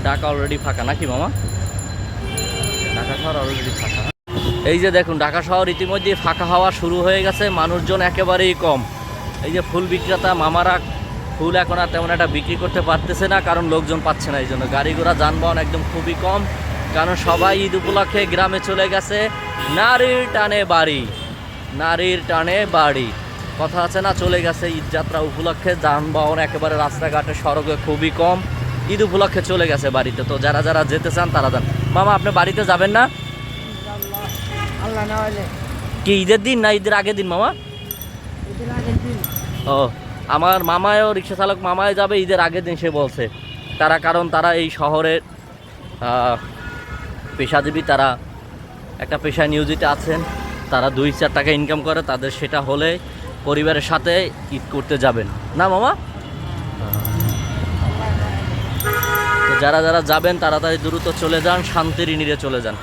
Dhaka already ফাঁকা নাকি মামা? ঢাকা শহর অলরেডি ফাঁকা। এই যে দেখুন ঢাকা শহর ইতিমধ্যে ফাঁকা হওয়া শুরু হয়ে গেছে, মানুষজন একেবারেই কম। এই যে ফুল বিক্রেতা মামারা ফুল এখন আর তেমন একটা বিক্রি করতে পারতেছে না, কারণ লোকজন পাচ্ছে না। এই জন্য গাড়ি ঘোড়া যানবাহন একদম খুবই কম, কারণ সবাই ঈদ উপলক্ষে গ্রামে চলে গেছে। নারীর টানে বাড়ি, নারীর টানে বাড়ি কথা আছে না, চলে গেছে ঈদ যাত্রা উপলক্ষে। যানবাহন একেবারে রাস্তাঘাটে সড়কে খুবই কম, ঈদ উপলক্ষে চলে গেছে বাড়িতে। তো যারা যারা যেতে চান তারা যান। মামা আপনি বাড়িতে যাবেন না কি ঈদের দিন না ঈদের আগের দিন মামা? ও আমার মামায়ও রিক্সা চালক মামায় যাবে ঈদের আগের দিন সে বলছে। তারা কারণ তারা এই শহরের পেশাজীবী, তারা একটা পেশায় নিয়োজিত আছেন, তারা 2-4 টাকা ইনকাম করে, তাদের সেটা হলে পরিবারের সাথে ঈদ করতে যাবেন না মামা? তো যারা যারা যাবেন তাড়াতাড়ি দ্রুত চলে যান, শান্তির নিরে চলে যান।